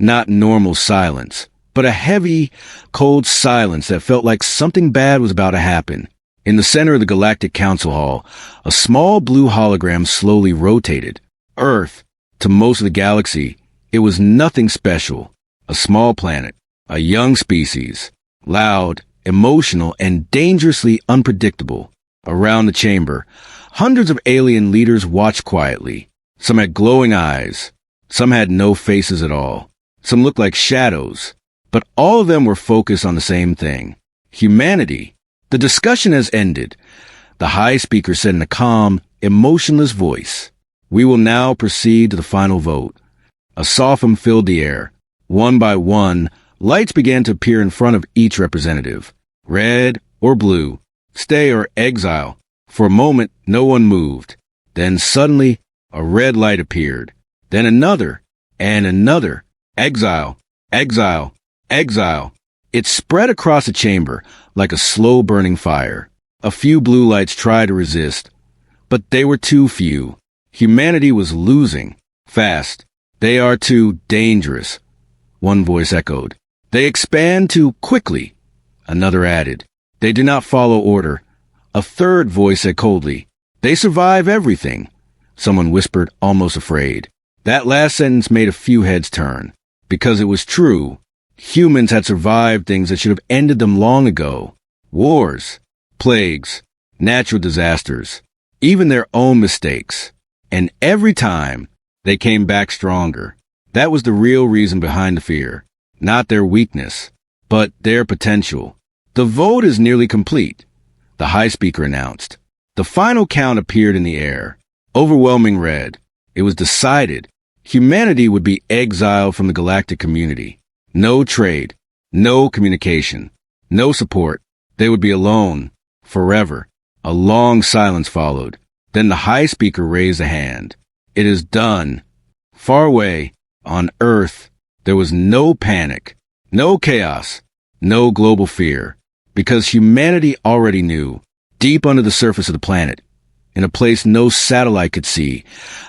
Not normal silence, but a heavy, cold silence that felt like something bad was about to happen. In the center of the Galactic Council Hall, a small blue hologram slowly rotated. Earth, to most of the galaxy, it was nothing special. A small planet, a young species, loud, emotional, and dangerously unpredictable. Around the chamber, hundreds of alien leaders watched quietly. Some had glowing eyes. Some had no faces at all. Some looked like shadows. But all of them were focused on the same thing. Humanity. The discussion has ended. The High Speaker said in a calm, emotionless voice, "We will now proceed to the final vote." A soft hum filled the air. One by one, lights began to appear in front of each representative. Red or blue, stay or exile. For a moment, no one moved. Then suddenly, a red light appeared. Then another, and another. Exile, exile, exile. It spread across the chamber like a slow-burning fire. A few blue lights tried to resist, but they were too few. Humanity was losing. Fast. They are too dangerous. One voice echoed. They expand too quickly. Another added. They do not follow order. A third voice said coldly. They survive everything. Someone whispered, almost afraid. That last sentence made a few heads turn. Because it was true. Humans had survived things that should have ended them long ago. Wars, plagues, natural disasters, even their own mistakes. And every time, they came back stronger. That was the real reason behind the fear. Not their weakness, but their potential. The vote is nearly complete, the High Speaker announced. The final count appeared in the air. Overwhelming red. It was decided. Humanity would be exiled from the galactic community. No trade, no communication, no support. They would be alone, forever. A long silence followed. Then the High Speaker raised a hand. It is done. Far away, on Earth, there was no panic, no chaos, no global fear. Because humanity already knew, deep under the surface of the planet, in a place no satellite could see,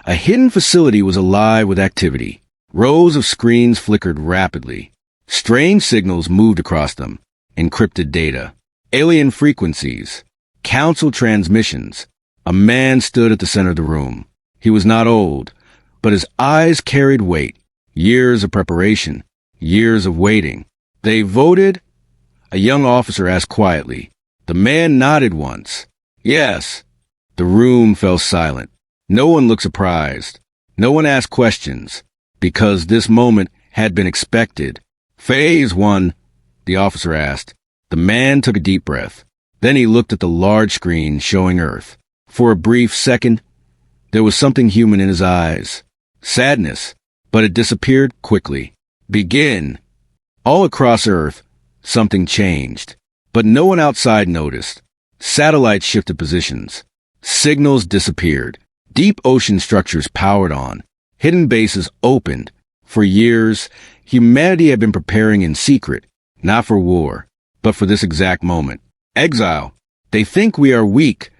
a hidden facility was alive with activity. Rows of screens flickered rapidly. Strange signals moved across them. Encrypted data. Alien frequencies. Council transmissions. A man stood at the center of the room. He was not old, but his eyes carried weight. Years of preparation. Years of waiting. They voted? A young officer asked quietly. The man nodded once. Yes. The room fell silent. No one looked surprised. No one asked questions. Because this moment had been expected. Phase 1, the officer asked. The man took a deep breath. Then he looked at the large screen showing Earth. For a brief second, there was something human in his eyes. Sadness, but it disappeared quickly. Begin. All across Earth, something changed. But no one outside noticed. Satellites shifted positions. Signals disappeared. Deep ocean structures powered on. Hidden bases opened. For years, humanity had been preparing in secret, not for war, but for this exact moment. Exile. They think we are weak,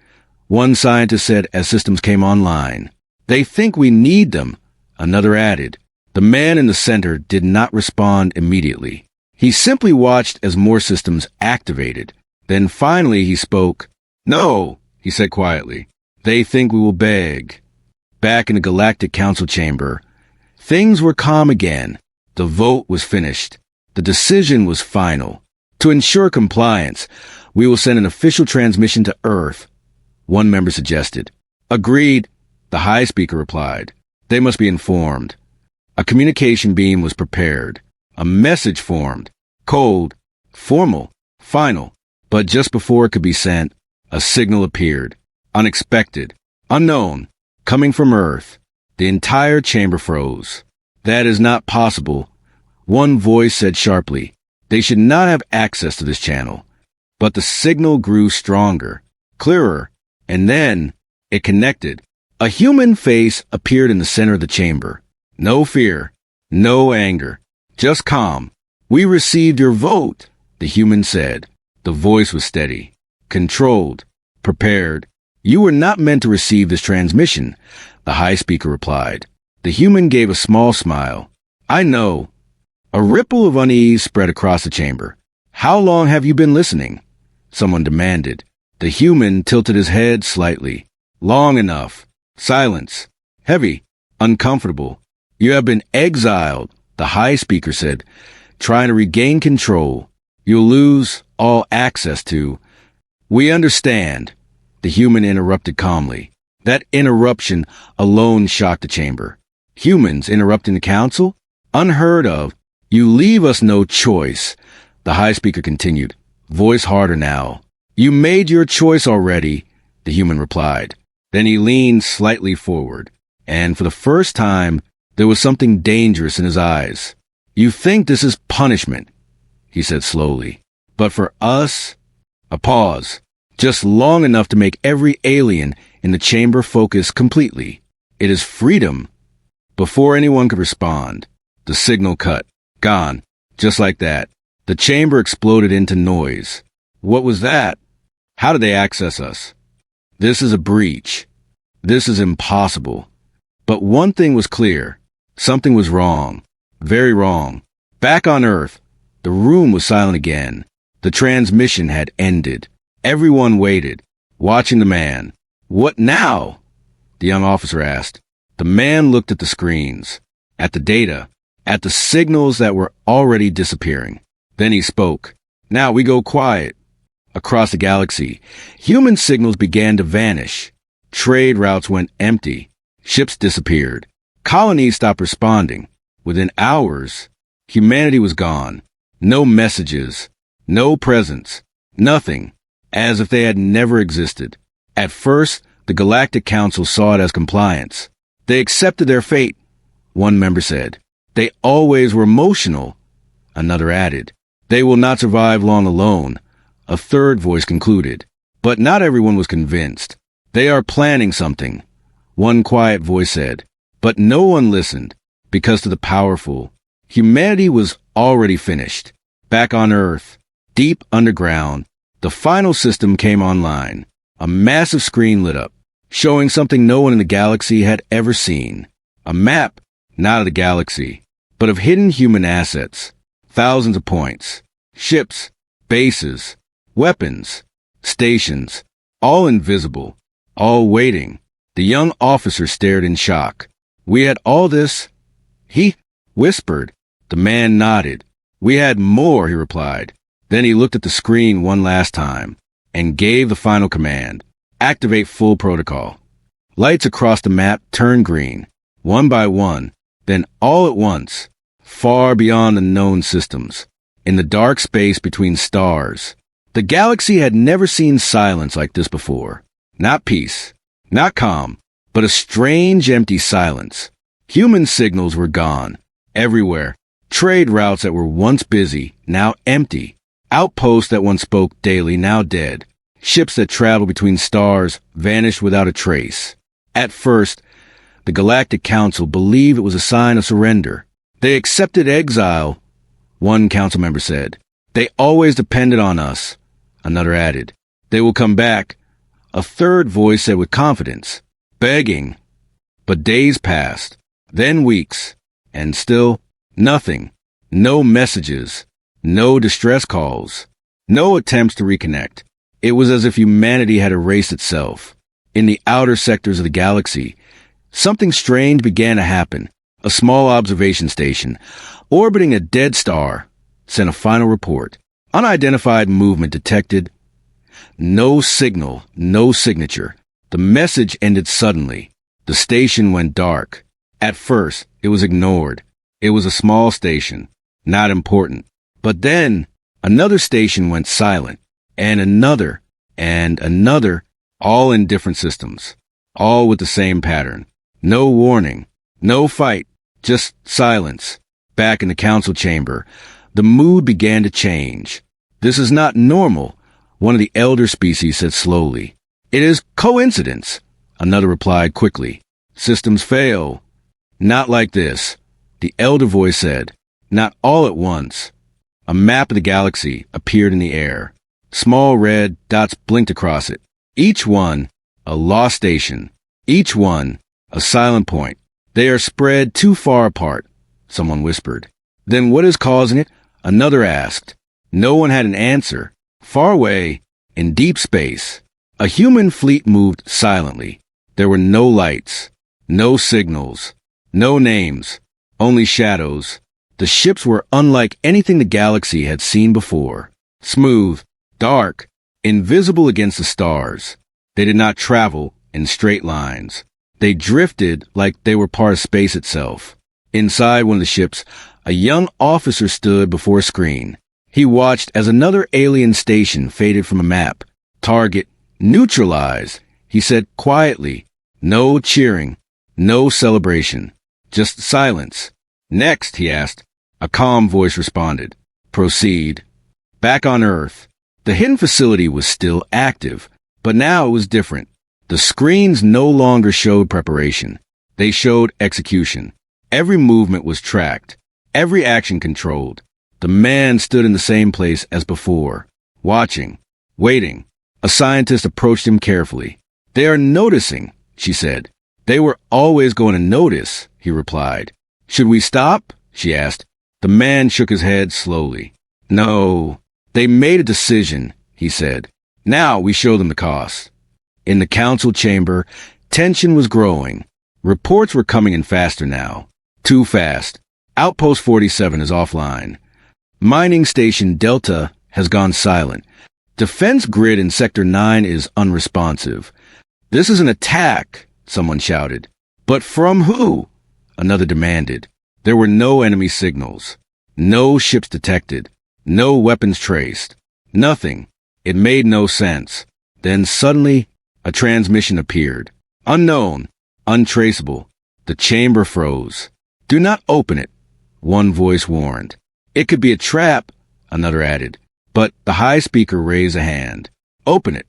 one scientist said as systems came online. They think we need them, another added. The man in the center did not respond immediately. He simply watched as more systems activated. Then finally he spoke. No, he said quietly. They think we will beg. Back in the Galactic Council chamber, things were calm again. The vote was finished. The decision was final. To ensure compliance, we will send an official transmission to Earth, one member suggested. Agreed, the High Speaker replied. They must be informed. A communication beam was prepared. A message formed. Cold, formal, final. But just before it could be sent, a signal appeared. Unexpected, unknown, coming from Earth. The entire chamber froze. That is not possible, one voice said sharply. They should not have access to this channel. But the signal grew stronger, clearer, and then it connected. A human face appeared in the center of the chamber. No fear, no anger, just calm. We received your vote, the human said. The voice was steady, controlled, prepared. You were not meant to receive this transmission, the High Speaker replied. The human gave a small smile. I know. A ripple of unease spread across the chamber. How long have you been listening? Someone demanded. The human tilted his head slightly. Long enough. Silence. Heavy. Uncomfortable. You have been exiled, the high speaker said, trying to regain control. You'll lose all access to. We understand, the human interrupted calmly. That interruption alone shocked the chamber. Humans interrupting the council? Unheard of. You leave us no choice, the high speaker continued, voice harder now. You made your choice already, the human replied. Then he leaned slightly forward, and for the first time, there was something dangerous in his eyes. You think this is punishment, he said slowly. But for us, a pause, just long enough to make every alien in the chamber focus completely. It is freedom. Before anyone could respond, the signal cut. Gone. Just like that. The chamber exploded into noise. What was that? How did they access us? This is a breach. This is impossible. But one thing was clear. Something was wrong. Very wrong. Back on Earth, the room was silent again. The transmission had ended. Everyone waited, watching the man. What now? The young officer asked. The man looked at the screens, at the data, at the signals that were already disappearing. Then he spoke. Now we go quiet. Across the galaxy, human signals began to vanish. Trade routes went empty. Ships disappeared. Colonies stopped responding. Within hours, humanity was gone. No messages, no presence, nothing, as if they had never existed. At first, the Galactic Council saw it as compliance. They accepted their fate, one member said. They always were emotional, another added. They will not survive long alone, a third voice concluded. But not everyone was convinced. They are planning something, one quiet voice said. But no one listened, because to the powerful, humanity was already finished. Back on Earth, deep underground, the final system came online. A massive screen lit up, showing something no one in the galaxy had ever seen. A map, not of the galaxy, but of hidden human assets. Thousands of points. Ships, bases, weapons, stations, all invisible, all waiting. The young officer stared in shock. We had all this? He whispered. The man nodded. We had more, he replied. Then he looked at the screen one last time and gave the final command. Activate full protocol. Lights across the map turned green, one by one, then all at once, far beyond the known systems, in the dark space between stars. The galaxy had never seen silence like this before. Not peace, not calm, but a strange empty silence. Human signals were gone, everywhere. Trade routes that were once busy, now empty. Outposts that once spoke daily, now dead. Ships that traveled between stars vanished without a trace. At first, the Galactic Council believed it was a sign of surrender. They accepted exile, one council member said. They always depended on us, another added. They will come back, a third voice said with confidence. Begging. But days passed, then weeks, and still nothing. No messages, no distress calls, no attempts to reconnect. It was as if humanity had erased itself. In the outer sectors of the galaxy, something strange began to happen. A small observation station, orbiting a dead star, sent a final report. Unidentified movement detected. No signal, no signature. The message ended suddenly. The station went dark. At first, it was ignored. It was a small station, not important. But then, another station went silent, and another, all in different systems, all with the same pattern. No warning, no fight, just silence. Back in the council chamber, the mood began to change. This is not normal, one of the elder species said slowly. It is coincidence, another replied quickly. Systems fail. Not like this, the elder voice said. Not all at once. A map of the galaxy appeared in the air. Small red dots blinked across it. Each one, a lost station. Each one, a silent point. They are spread too far apart, someone whispered. Then what is causing it? Another asked. No one had an answer. Far away, in deep space, a human fleet moved silently. There were no lights, no signals, no names, only shadows. The ships were unlike anything the galaxy had seen before. Smooth, dark, invisible against the stars. They did not travel in straight lines. They drifted like they were part of space itself. Inside one of the ships, a young officer stood before a screen. He watched as another alien station faded from a map. Target neutralized, he said quietly. No cheering, no celebration, just silence. Next, he asked. A calm voice responded. Proceed. Back on Earth, the hidden facility was still active, but now it was different. The screens no longer showed preparation. They showed execution. Every movement was tracked, every action controlled. The man stood in the same place as before, watching, waiting. A scientist approached him carefully. They are noticing, she said. They were always going to notice, he replied. Should we stop? She asked. The man shook his head slowly. No, they made a decision, he said. Now we show them the cost. In the council chamber, tension was growing. Reports were coming in faster now. Too fast. Outpost 47 is offline. Mining station Delta has gone silent. Defense grid in Sector 9 is unresponsive. This is an attack, someone shouted. But from who? Another demanded. There were no enemy signals. No ships detected. No weapons traced. Nothing. It made no sense. Then suddenly, a transmission appeared. Unknown. Untraceable. The chamber froze. Do not open it, one voice warned. It could be a trap, another added. But the high speaker raised a hand. Open it.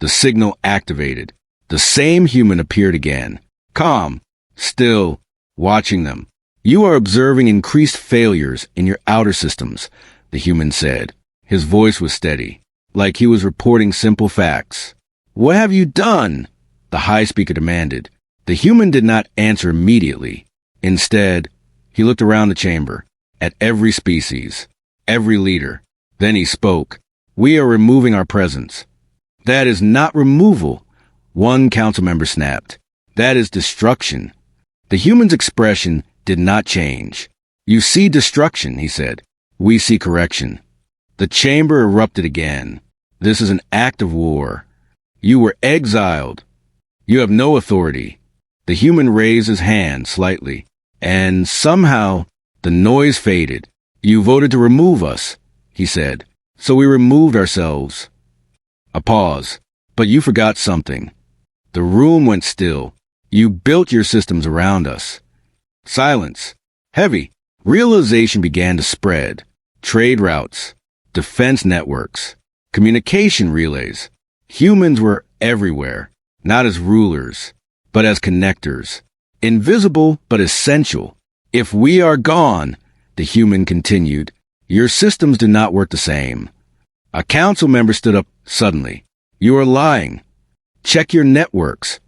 The signal activated. The same human appeared again. Calm. Still. Watching them. You are observing increased failures in your outer systems, the human said. His voice was steady, like he was reporting simple facts. What have you done? The high speaker demanded. The human did not answer immediately. Instead, he looked around the chamber, at every species, every leader. Then he spoke. We are removing our presence. That is not removal, one council member snapped. That is destruction. The human's expression did not change. You see destruction, he said. We see correction. The chamber erupted again. This is an act of war. You were exiled. You have no authority. The human raised his hand slightly, and somehow the noise faded. You voted to remove us, he said. So we removed ourselves. A pause. But you forgot something. The room went still. You built your systems around us. Silence. Heavy. Realization began to spread. Trade routes. Defense networks. Communication relays. Humans were everywhere, not as rulers, but as connectors. Invisible, but essential. If we are gone, the human continued, your systems do not work the same. A council member stood up suddenly. You are lying. Check your networks,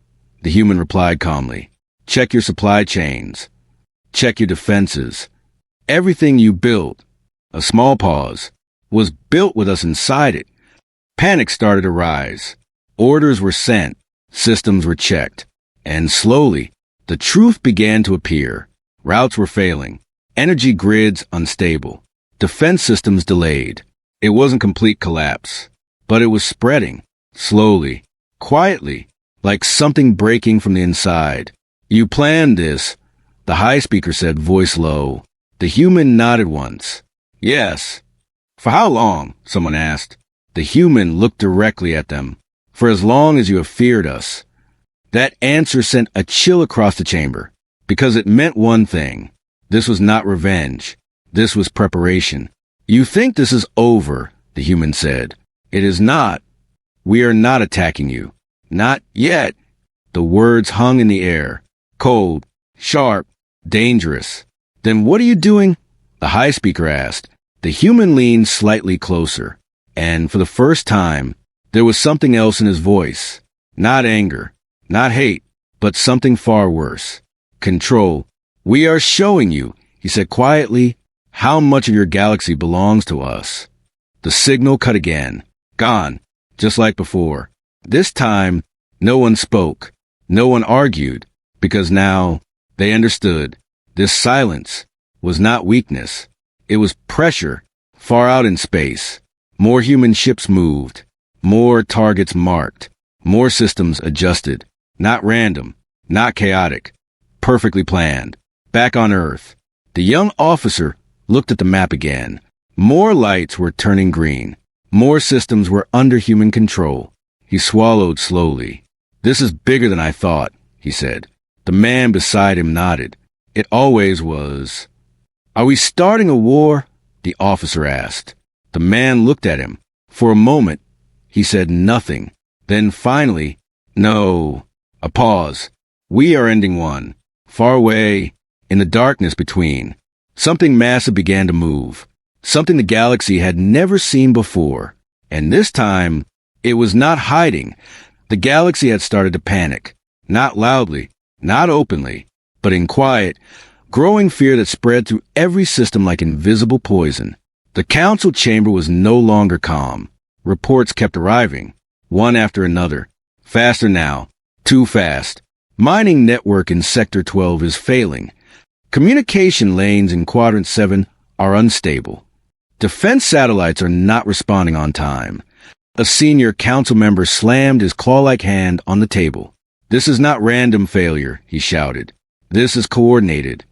the human replied calmly. Check your supply chains. Check your defenses. Everything you built, a small pause, was built with us inside it. Panic started to rise. Orders were sent. Systems were checked. And slowly, the truth began to appear. Routes were failing. Energy grids unstable. Defense systems delayed. It wasn't complete collapse, but it was spreading. Slowly. Quietly. Like something breaking from the inside. You planned this, the high speaker said, voice low. The human nodded once. Yes. For how long? Someone asked. The human looked directly at them. For as long as you have feared us. That answer sent a chill across the chamber, because it meant one thing. This was not revenge. This was preparation. You think this is over, the human said. It is not. We are not attacking you. Not yet. The words hung in the air. Cold, sharp, dangerous. Then what are you doing? The high speaker asked. The human leaned slightly closer, and for the first time, there was something else in his voice. Not anger, not hate, but something far worse. Control. We are showing you, he said quietly, How much of your galaxy belongs to us? The signal cut again. Gone. Just like before. This time, no one spoke. No one argued. Because now, they understood. This silence was not weakness. It was pressure. Far out in space. More human ships moved. More targets marked. More systems adjusted. Not random. Not chaotic. Perfectly planned. Back on Earth. The young officer looked at the map again. More lights were turning green. More systems were under human control. He swallowed slowly. This is bigger than I thought, he said. The man beside him nodded. It always was. Are we starting a war? The officer asked. The man looked at him. For a moment, he said nothing. Then finally, no. A pause. We are ending one. Far away, in the darkness between, something massive began to move. Something the galaxy had never seen before. And this time, it was not hiding. The galaxy had started to panic. Not loudly, not openly, but in quiet, growing fear that spread through every system like invisible poison. The council chamber was no longer calm. Reports kept arriving, one after another. Faster now. Too fast. Mining network in Sector 12 is failing. Communication lanes in Quadrant 7 are unstable. Defense satellites are not responding on time. A senior council member slammed his claw-like hand on the table. This is not random failure, he shouted. This is coordinated.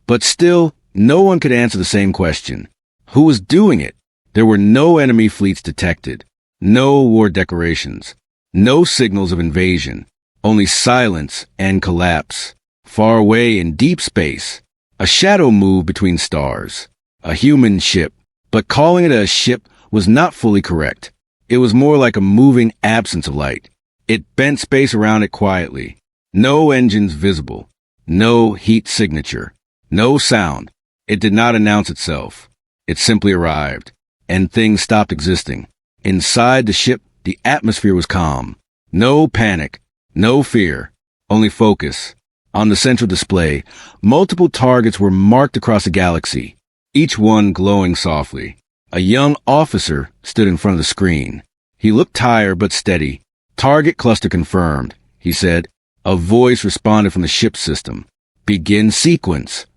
But still, no one could answer the same question. Who was doing it? There were no enemy fleets detected. No war declarations. No signals of invasion. Only silence and collapse. Far away in deep space, a shadow moved between stars. A human ship. But calling it a ship was not fully correct. It was more like a moving absence of light. It bent space around it quietly. No engines visible. No heat signature. No sound. It did not announce itself. It simply arrived. And things stopped existing. Inside the ship, the atmosphere was calm. No panic. No fear. Only focus. On the central display, multiple targets were marked across the galaxy, each one glowing softly. A young officer stood in front of the screen. He looked tired but steady. Target cluster confirmed, he said. A voice responded from the ship system. Begin sequence.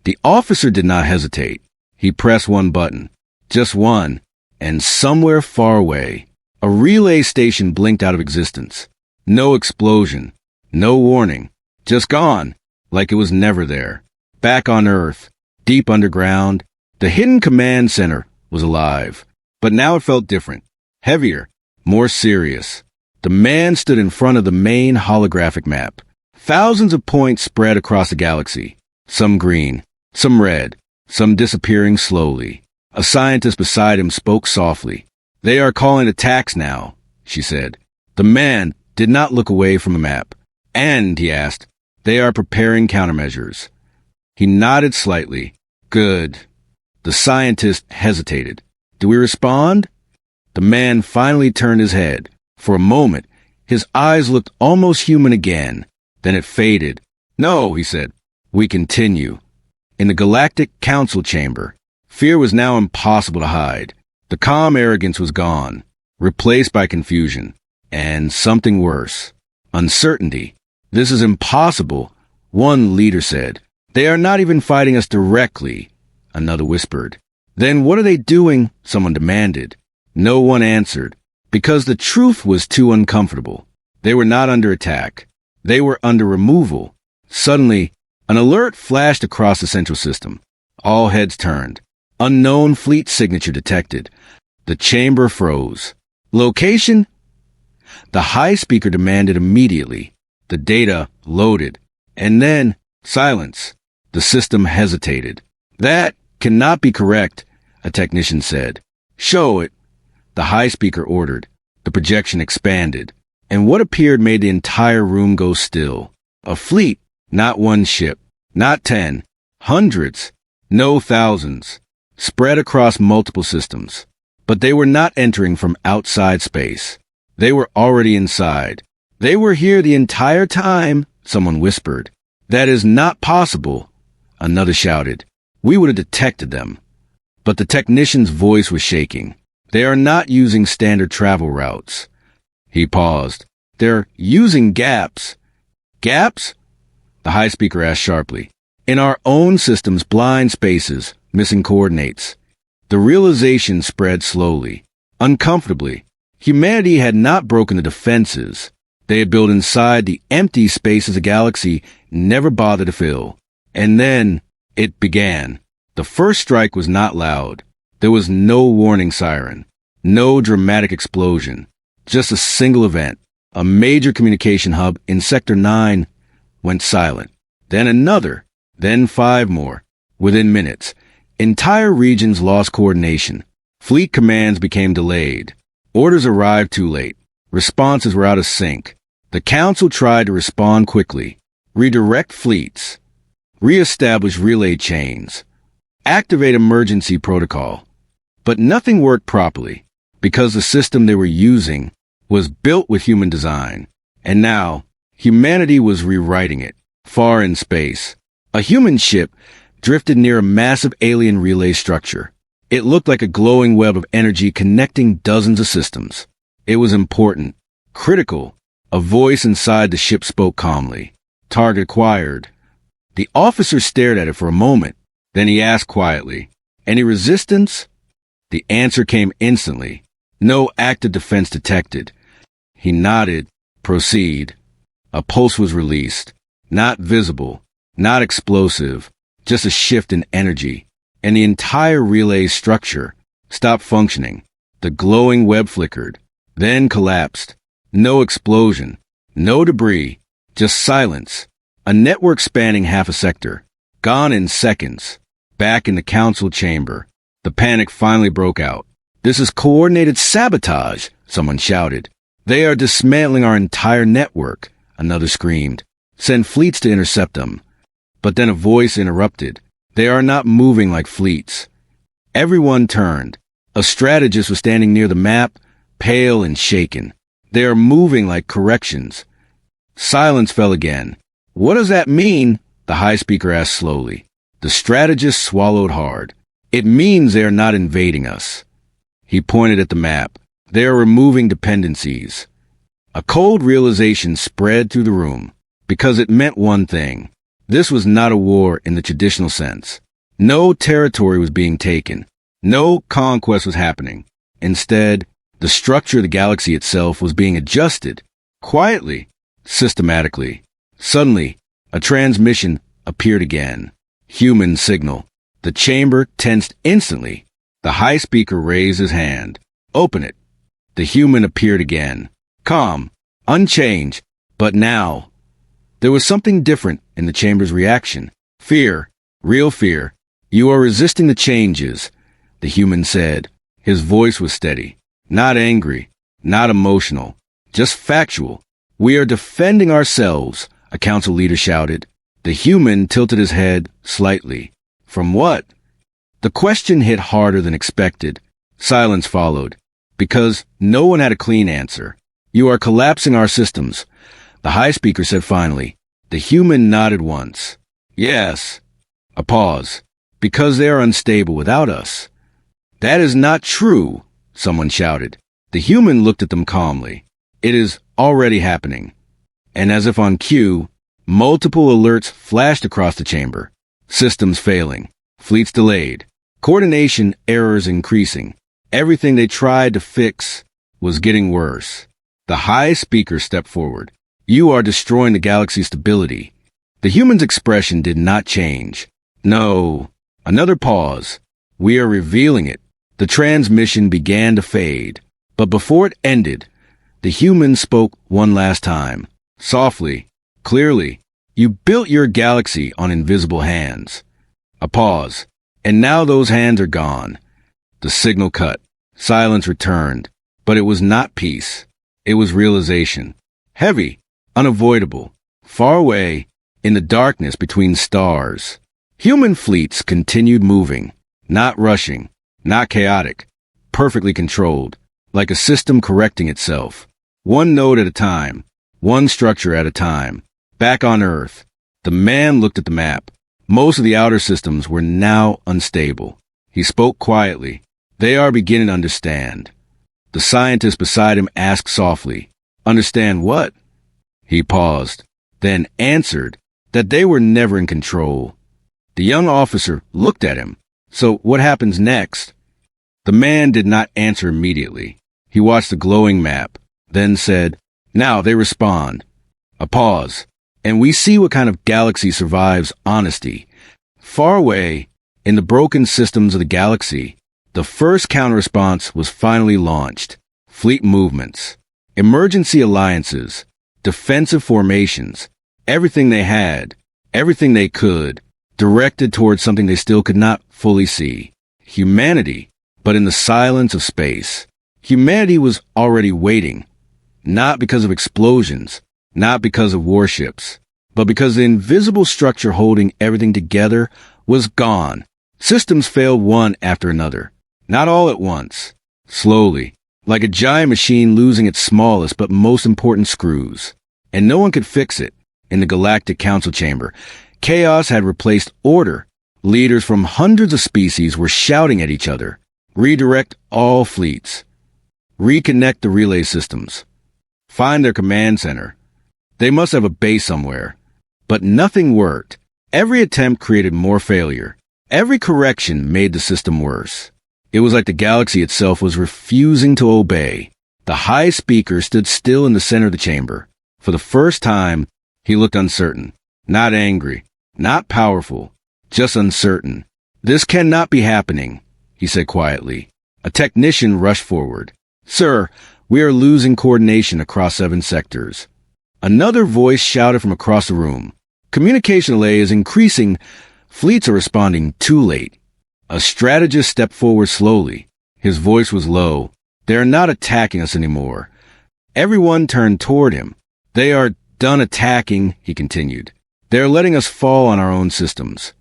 The officer did not hesitate. He pressed one button. Just one. And somewhere far away, a relay station blinked out of existence. No explosion. No warning. Just gone. Like it was never there. Back on Earth. Deep underground. The hidden command center was alive. But now it felt different. Heavier. More serious. The man stood in front of the main holographic map. Thousands of points spread across the galaxy. Some green. Some red. Some disappearing slowly. A scientist beside him spoke softly. They are calling attacks now, she said. The man did not look away from the map. And, he asked, they are preparing countermeasures. He nodded slightly. Good. The scientist hesitated. Do we respond? The man finally turned his head. For a moment, his eyes looked almost human again. Then it faded. No, he said. We continue. In the Galactic Council chamber, fear was now impossible to hide. The calm arrogance was gone, replaced by confusion. And something worse. Uncertainty. This is impossible, one leader said. They are not even fighting us directly, another whispered. Then what are they doing? Someone demanded. No one answered, because the truth was too uncomfortable. They were not under attack. They were under removal. Suddenly, an alert flashed across the central system. All heads turned. Unknown fleet signature detected. The chamber froze. Location? The high speaker demanded immediately. The data loaded. And then, silence. The system hesitated. That cannot be correct, a technician said. Show it. The high speaker ordered. The projection expanded. And what appeared made the entire room go still. A fleet, not one ship, not 10, hundreds, no thousands, spread across multiple systems. But they were not entering from outside space. They were already inside. They were here the entire time, someone whispered. That is not possible, another shouted. we would have detected them. But the technician's voice was shaking. They are not using standard travel routes. He paused. They're using gaps. Gaps? The high speaker asked sharply. In our own system's blind spaces, missing coordinates. The realization spread slowly, uncomfortably. Humanity had not broken the defenses. They had built inside the empty spaces a galaxy never bothered to fill. And then it began. The first strike was not loud. There was no warning siren, no dramatic explosion, just a single event. A major communication hub in Sector 9 went silent. Then another, then 5 more. Within minutes, entire regions lost coordination. Fleet commands became delayed. Orders arrived too late. Responses were out of sync. The Council tried to respond quickly, redirect fleets, re-establish relay chains, activate emergency protocol. But nothing worked properly because the system they were using was built with human design. And now, humanity was rewriting it, far in space. A human ship drifted near a massive alien relay structure. It looked like a glowing web of energy connecting dozens of systems. It was important, critical. A voice inside the ship spoke calmly. Target acquired. The officer stared at it for a moment. Then he asked quietly, "Any resistance?" The answer came instantly. No active defense detected. He nodded. "Proceed." A pulse was released. Not visible, not explosive, just a shift in energy. And the entire relay structure stopped functioning. The glowing web flickered, then collapsed. No explosion, no debris, just silence. A network spanning half a sector. Gone in seconds. Back in the council chamber. The panic finally broke out. "This is coordinated sabotage," someone shouted. "They are dismantling our entire network," another screamed. "Send fleets to intercept them." But then a voice interrupted. "They are not moving like fleets." Everyone turned. A strategist was standing near the map, pale and shaken. "They are moving like corrections." Silence fell again. "What does that mean?" the high speaker asked slowly. The strategist swallowed hard. "It means they are not invading us." He pointed at the map. "They are removing dependencies." A cold realization spread through the room, because it meant one thing. This was not a war in the traditional sense. No territory was being taken. No conquest was happening. Instead, the structure of the galaxy itself was being adjusted, quietly, systematically. Suddenly, a transmission appeared again. Human signal. The chamber tensed instantly. The high speaker raised his hand. "Open it." The human appeared again. Calm, unchanged, but now, there was something different in the chamber's reaction. Fear, real fear. "You are resisting the changes," the human said. His voice was steady, not angry, not emotional, just factual. "We are defending ourselves," a council leader shouted. The human tilted his head slightly. "From what?" The question hit harder than expected. Silence followed, because no one had a clean answer. "You are collapsing our systems," the high speaker said finally. The human nodded once. "Yes." A pause. "Because they are unstable without us." "That is not true," someone shouted. The human looked at them calmly. "It is already happening." And as if on cue, multiple alerts flashed across the chamber. Systems failing. Fleets delayed. Coordination errors increasing. Everything they tried to fix was getting worse. The high speaker stepped forward. "You are destroying the galaxy's stability." The human's expression did not change. "No." Another pause. "We are revealing it." The transmission began to fade. But before it ended, the human spoke one last time. Softly, clearly. "You built your galaxy on invisible hands." A pause. "And now those hands are gone." The signal cut. Silence returned. But it was not peace. It was realization. Heavy, unavoidable, far away, in the darkness between stars. Human fleets continued moving, not rushing, not chaotic, perfectly controlled, like a system correcting itself. One node at a time, one structure at a time. Back on Earth, the man looked at the map. Most of the outer systems were now unstable. He spoke quietly. They are beginning to understand. The scientist beside him asked softly, "Understand what?" He paused, then answered that they were never in control. The young officer looked at him. "So what happens next?" The man did not answer immediately. He watched the glowing map, then said, "Now they respond." A pause, and we see what kind of galaxy survives honesty. Far away, in the broken systems of the galaxy, the first counter-response was finally launched. Fleet movements, emergency alliances, defensive formations, everything they had, everything they could, directed towards something they still could not fully see. Humanity, but in the silence of space. Humanity was already waiting, not because of explosions, not because of warships, but because the invisible structure holding everything together was gone. Systems failed one after another, not all at once, slowly, like a giant machine losing its smallest but most important screws. And no one could fix it. In the Galactic Council chamber, chaos had replaced order. Leaders from hundreds of species were shouting at each other. Redirect all fleets. Reconnect the relay systems. Find their command center. They must have a base somewhere. But nothing worked. Every attempt created more failure. Every correction made the system worse. It was like the galaxy itself was refusing to obey. The high speaker stood still in the center of the chamber. For the first time, he looked uncertain. Not angry. Not powerful. Just uncertain. "This cannot be happening," he said quietly. A technician rushed forward. "Sir, we are losing coordination across 7 sectors." Another voice shouted from across the room. "Communication delay is increasing. Fleets are responding too late." A strategist stepped forward slowly. His voice was low. "They are not attacking us anymore." Everyone turned toward him. "They are done attacking," he continued. "They are letting us fall on our own systems."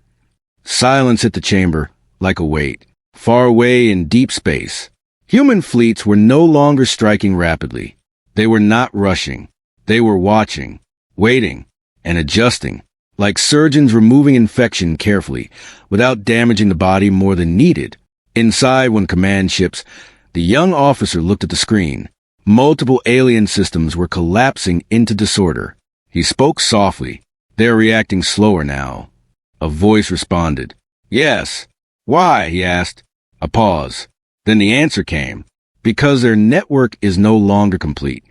Silence hit the chamber like a weight. Far away in deep space, human fleets were no longer striking rapidly. They were not rushing. They were watching, waiting, and adjusting, like surgeons removing infection carefully, without damaging the body more than needed. Inside one command ships, the young officer looked at the screen. Multiple alien systems were collapsing into disorder. He spoke softly. "They are reacting slower now." A voice responded. "Yes." "Why?" he asked. A pause. Then the answer came. "Because their network is no longer complete."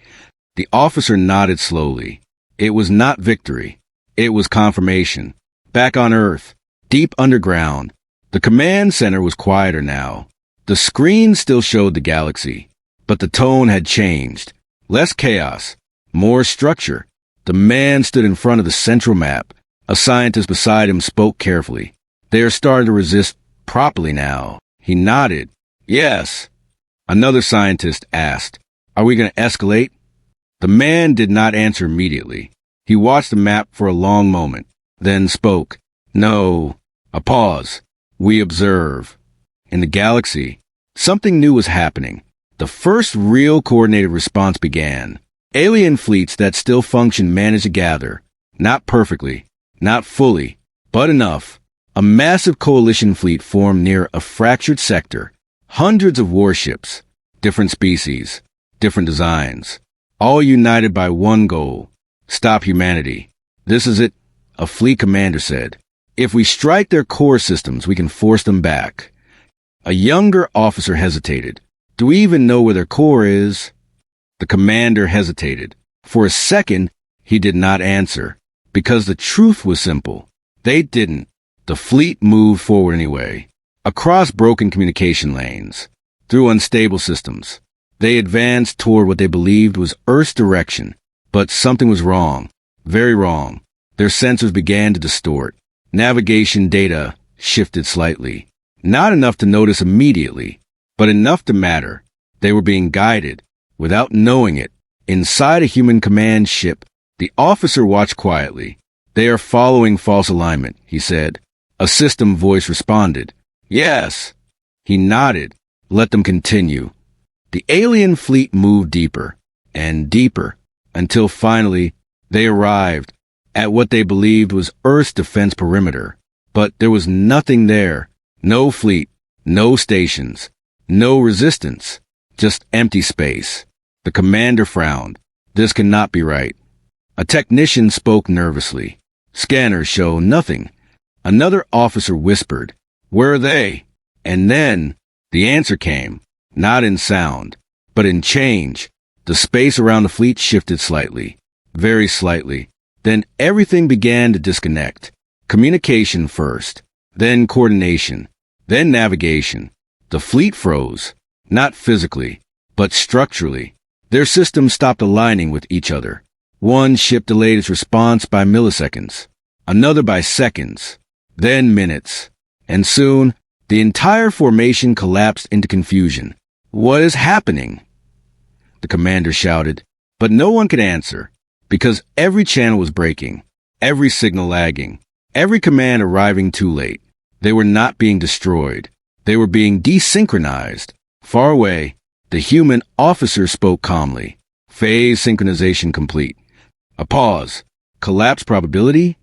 The officer nodded slowly. It was not victory. It was confirmation. Back on Earth, deep underground, the command center was quieter now. The screen still showed the galaxy, but the tone had changed. Less chaos, more structure. The man stood in front of the central map. A scientist beside him spoke carefully. "They are starting to resist properly now." He nodded. "Yes." Another scientist asked, "Are we going to escalate?" The man did not answer immediately. He watched the map for a long moment, then spoke. "No." A pause. "We observe." In the galaxy, something new was happening. The first real coordinated response began. Alien fleets that still functioned managed to gather. Not perfectly, not fully, but enough. A massive coalition fleet formed near a fractured sector. Hundreds of warships, different species, different designs, all united by one goal: stop humanity. "This is it," a fleet commander said. "If we strike their core systems, we can force them back." A younger officer hesitated. "Do we even know where their core is?" The commander hesitated. For a second, he did not answer, because the truth was simple. They didn't. The fleet moved forward anyway, across broken communication lanes, through unstable systems. They advanced toward what they believed was Earth's direction, but something was wrong, very wrong. Their sensors began to distort. Navigation data shifted slightly. Not enough to notice immediately, but enough to matter. They were being guided, without knowing it, inside a human command ship. The officer watched quietly. "They are following false alignment," he said. A system voice responded. "Yes." He nodded. "Let them continue." The alien fleet moved deeper and deeper until finally they arrived at what they believed was Earth's defense perimeter. But there was nothing there. No fleet, no stations, no resistance, just empty space. The commander frowned. This cannot be right. A technician spoke nervously. Scanners show nothing. Another officer whispered, "Where are they?" And then the answer came, not in sound, but in change. The space around the fleet shifted slightly, very slightly. Then everything began to disconnect. Communication first, then coordination, then navigation. The fleet froze, not physically, but structurally. Their systems stopped aligning with each other. One ship delayed its response by milliseconds, another by seconds, then minutes. And soon, the entire formation collapsed into confusion. "What is happening?" the commander shouted, but no one could answer, because every channel was breaking, every signal lagging, every command arriving too late. They were not being destroyed. They were being desynchronized. Far away, the human officer spoke calmly. "Phase synchronization complete." A pause. "Collapse probability?"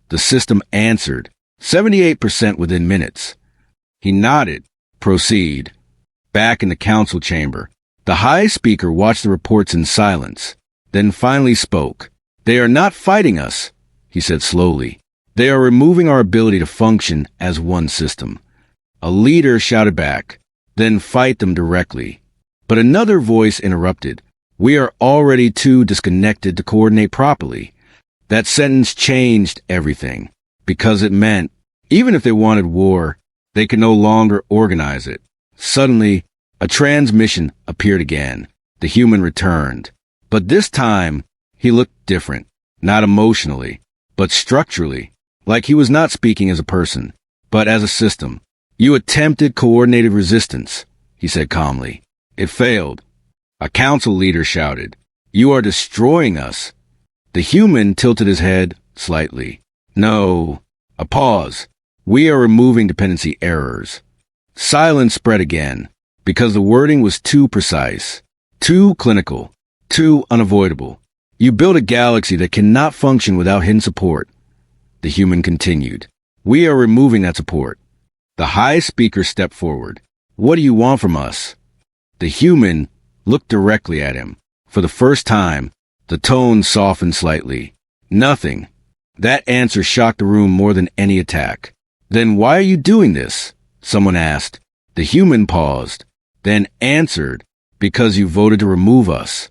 The system answered, 78% within minutes. He nodded. "Proceed." Back in the council chamber, the high speaker watched the reports in silence, then finally spoke. "They are not fighting us," he said slowly. "They are removing our ability to function as one system." A leader shouted back, "Then fight them directly." But another voice interrupted. "We are already too disconnected to coordinate properly." That sentence changed everything, because it meant, even if they wanted war, they could no longer organize it. Suddenly, a transmission appeared again. The human returned. But this time, he looked different, not emotionally, but structurally, like he was not speaking as a person, but as a system. "You attempted coordinated resistance," he said calmly. "It failed." A council leader shouted, "You are destroying us." The human tilted his head slightly. "No." A pause. "We are removing dependency errors." Silence spread again, because the wording was too precise, too clinical, too unavoidable. "You build a galaxy that cannot function without hidden support." The human continued, "We are removing that support." The high speaker stepped forward. "What do you want from us?" The human looked directly at him. For the first time, the tone softened slightly. "Nothing." That answer shocked the room more than any attack. "Then why are you doing this?" someone asked. The human paused, then answered, "Because you voted to remove us."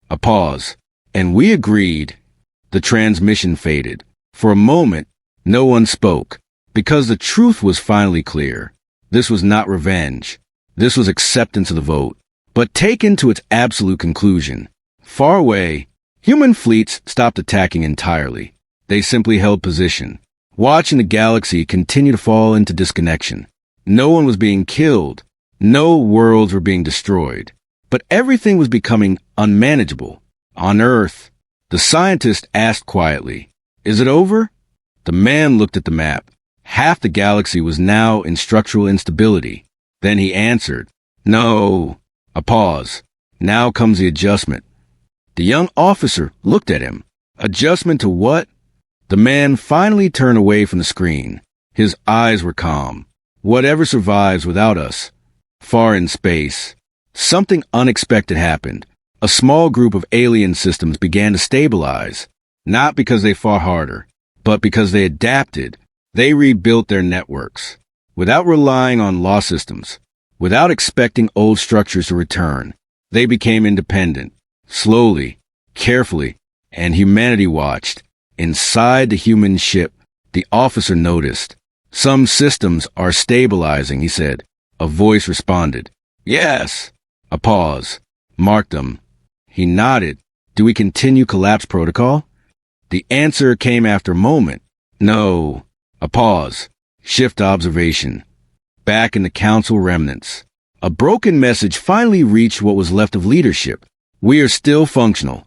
A pause. "And we agreed." The transmission faded. For a moment, no one spoke, because the truth was finally clear. This was not revenge. This was acceptance of the vote. But taken to its absolute conclusion, far away, human fleets stopped attacking entirely. They simply held position, watching the galaxy continue to fall into disconnection. No one was being killed. No worlds were being destroyed. But everything was becoming unmanageable. On Earth, the scientist asked quietly, "Is it over?" The man looked at the map. Half the galaxy was now in structural instability. Then he answered, "No." A pause. Now comes the adjustment. The young officer looked at him. "Adjustment to what?" The man finally turned away from the screen. His eyes were calm. "Whatever survives without us." Far in space, something unexpected happened. A small group of alien systems began to stabilize, not because they fought harder, but because they adapted. They rebuilt their networks, without relying on law systems, without expecting old structures to return. They became independent, slowly, carefully, and humanity watched. Inside the human ship, the officer noticed. "Some systems are stabilizing," he said. A voice responded, "Yes." A pause. "Mark them." He nodded. "Do we continue collapse protocol?" The answer came after a moment. "No." A pause. "Shift observation." Back in the council remnants, a broken message finally reached what was left of leadership. "We are still functional,"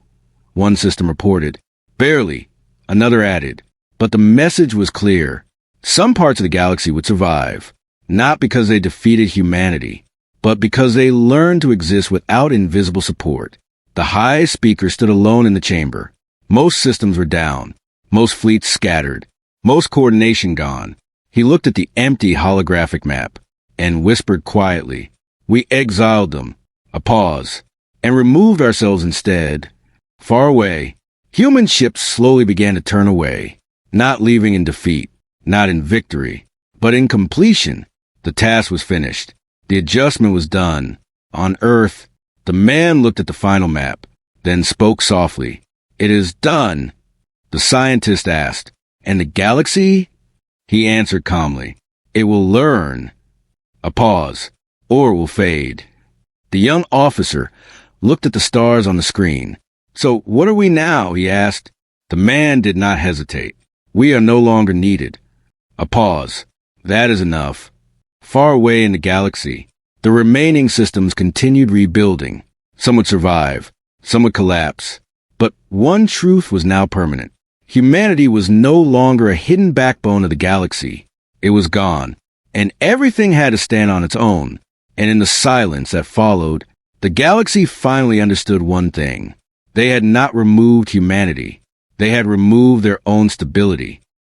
one system reported. "Barely," another added. But the message was clear. Some parts of the galaxy would survive, not because they defeated humanity, but because they learned to exist without invisible support. The high speaker stood alone in the chamber. Most systems were down, most fleets scattered, most coordination gone. He looked at the empty holographic map and whispered quietly, "We exiled them." A pause. "And removed ourselves instead." Far away, human ships slowly began to turn away, not leaving in defeat, not in victory, but in completion. The task was finished. The adjustment was done. On Earth, the man looked at the final map, then spoke softly. "It is done." The scientist asked, "And the galaxy?" He answered calmly, "It will learn." A pause, or will fade. The young officer looked at the stars on the screen. "So what are we now?" he asked. The man did not hesitate. "We are no longer needed." A pause. "That is enough." Far away in the galaxy, the remaining systems continued rebuilding. Some would survive, some would collapse. But one truth was now permanent. Humanity was no longer a hidden backbone of the galaxy. It was gone, and everything had to stand on its own. And in the silence that followed, the galaxy finally understood one thing. They had not removed humanity. They had removed their own stability.